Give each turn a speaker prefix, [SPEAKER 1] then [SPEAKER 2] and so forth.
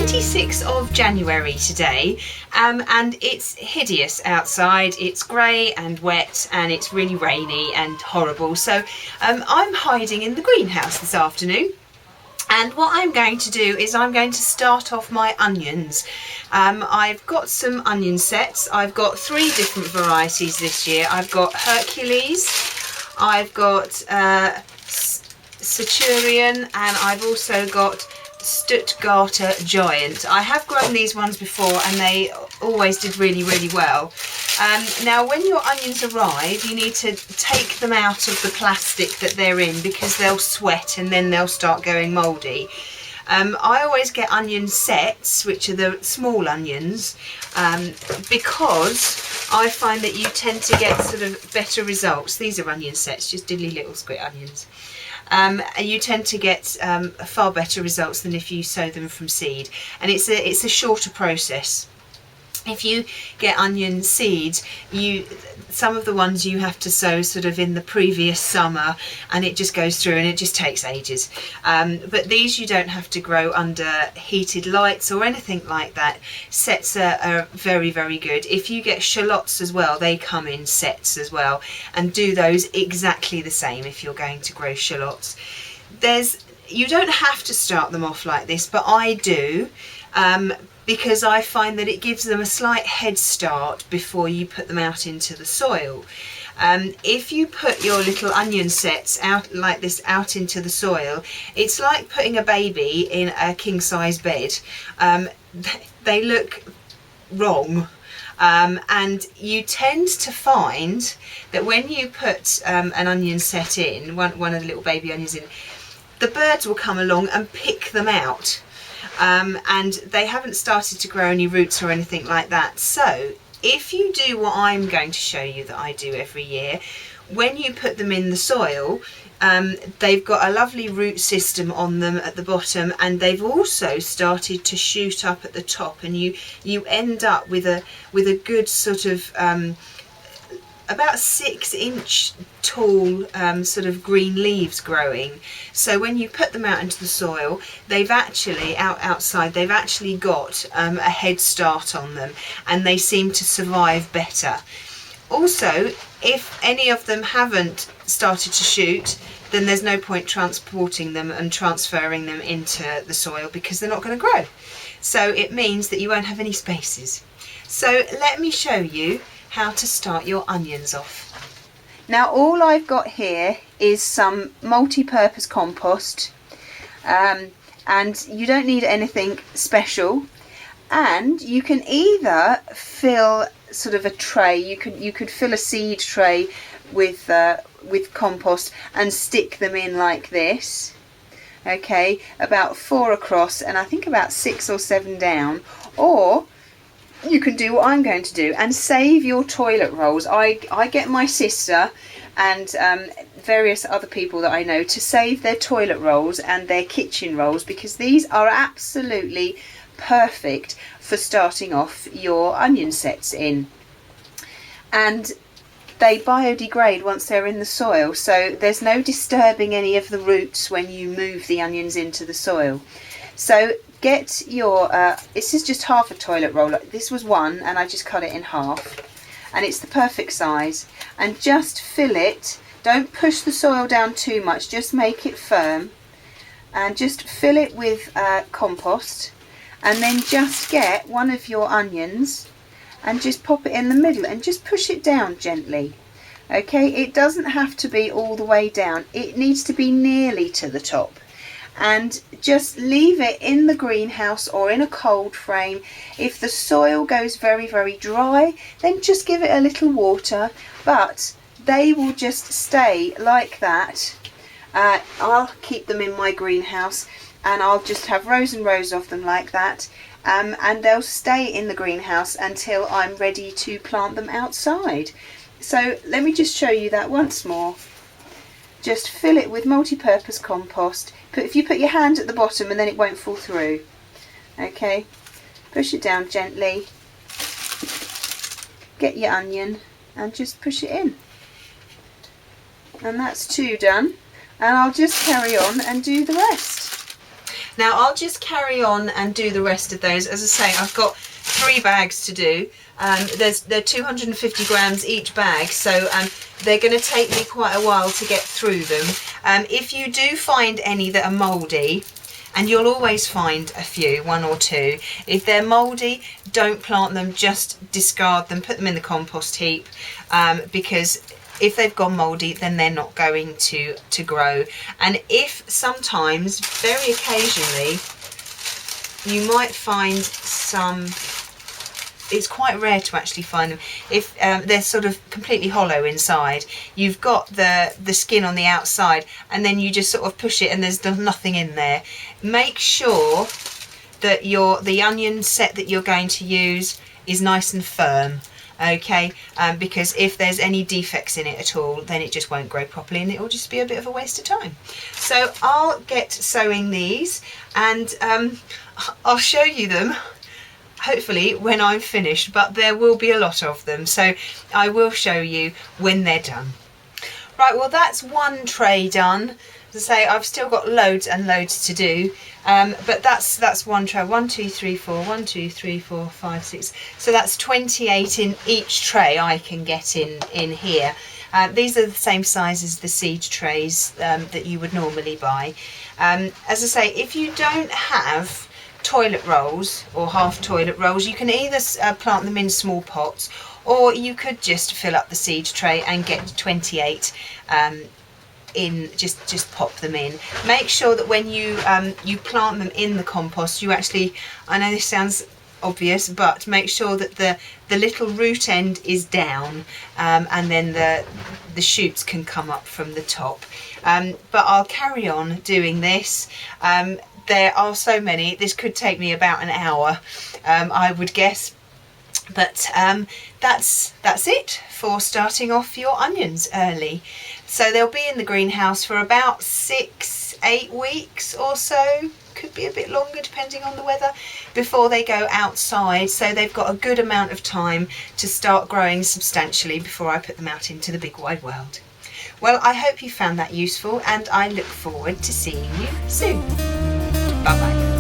[SPEAKER 1] 26th of January today, and it's hideous outside. It's grey and wet and it's really rainy and horrible. So I'm hiding in the greenhouse this afternoon. And what I'm going to do is I'm going to start off my onions. I've got some onion sets. I've got 3 different varieties this year. I've got Hercules, I've got Centurion, and I've also got Stuttgarter Giant. I have grown these ones before and they always did really well. Now when your onions arrive, you need to take them out of the plastic that they're in because they'll sweat and then they'll start going mouldy. I always get onion sets, which are the small onions, because I find that you tend to get sort of better results. These are onion sets, just diddly little squid onions. And you tend to get far better results than if you sow them from seed, and it's a shorter process. If you get onion seeds, some of the ones you have to sow sort of in the previous summer, and it just goes through and it just takes ages. But these you don't have to grow under heated lights or anything like that. Sets are very good. If you get shallots as well, they come in sets as well, and do those exactly the same if you're going to grow shallots. You don't have to start them off like this, but I do. Because I find that it gives them a slight head start before you put them out into the soil. If you put your little onion sets out like this out into the soil, it's like putting a baby in a king-size bed. They look wrong. And you tend to find that when you put an onion set in, one of the little baby onions in, the birds will come along and pick them out. And they haven't started to grow any roots or anything like that. So if you do what I'm going to show you that I do every year, when you put them in the soil, they've got a lovely root system on them at the bottom, and they've also started to shoot up at the top, and you end up with a good sort of about 6-inch tall sort of green leaves growing. So when you put them out into the soil, they've actually outside they've actually got a head start on them, and they seem to survive better. Also, if any of them haven't started to shoot, then there's no point transporting them and transferring them into the soil because they're not going to grow. So it means that you won't have any spaces. So let me show you how to start your onions off. Now all I've got here is some multi-purpose compost, and you don't need anything special, and you can either fill sort of a tray, you could fill a seed tray with compost and stick them in like this, okay, about 4 across and I think about 6 or 7 down, or you can do what I'm going to do and save your toilet rolls. I get my sister and various other people that I know to save their toilet rolls and their kitchen rolls, because these are absolutely perfect for starting off your onion sets in. And they biodegrade once they're in the soil, so there's no disturbing any of the roots when you move the onions into the soil. So get your, this is just half a toilet roll. This was 1 and I just cut it in half, and it's the perfect size. And just fill it, don't push the soil down too much, just make it firm, and just fill it with compost, and then just get one of your onions and just pop it in the middle and just push it down gently. Okay, it doesn't have to be all the way down, it needs to be nearly to the top. And just leave it in the greenhouse or in a cold frame. If the soil goes very dry, then just give it a little water, but they will just stay like that. I'll keep them in my greenhouse and I'll just have rows and rows of them like that, and they'll stay in the greenhouse until I'm ready to plant them outside. So let me just show you that once more. Just fill it with multi-purpose compost. If you put your hand at the bottom and then it won't fall through. Okay, push it down gently, get your onion and just push it in. And that's 2 done, and I'll just carry on and do the rest. Now I'll just carry on and do the rest of those. As I say, I've got 3 bags to do. They're 250 grams each bag, so they're going to take me quite a while to get through them. If you do find any that are mouldy, and you'll always find a few, 1 or 2. If they're mouldy, don't plant them, just discard them, put them in the compost heap, because if they've gone mouldy, then they're not going to grow. And if sometimes, very occasionally, you might find some, it's quite rare to actually find them, if they're sort of completely hollow inside. You've got the skin on the outside, and then you just sort of push it and there's nothing in there. Make sure that the onion set that you're going to use is nice and firm, okay, because if there's any defects in it at all, then it just won't grow properly and it will just be a bit of a waste of time. So I'll get sowing these, and I'll show you them hopefully when I'm finished, but there will be a lot of them, so I will show you when they're done. Right, well that's 1 tray done. As I say, I've still got loads and loads to do, but that's 1 tray. 1 2 3 4 1 2 3 4 5 6, so that's 28 in each tray I can get in here. These are the same size as the seed trays that you would normally buy. As I say, if you don't have toilet rolls or half toilet rolls, you can either plant them in small pots, or you could just fill up the seed tray and get 28 in, just pop them in. Make sure that when you plant them in the compost, you actually, I know this sounds obvious, but make sure that the little root end is down, and then the shoots can come up from the top. But I'll carry on doing this. There are so many, this could take me about an hour, I would guess. But that's it for starting off your onions early. So they'll be in the greenhouse for about 6-8 weeks or so, could be a bit longer depending on the weather, before they go outside. So they've got a good amount of time to start growing substantially before I put them out into the big wide world. Well, I hope you found that useful, and I look forward to seeing you soon. Bye bye.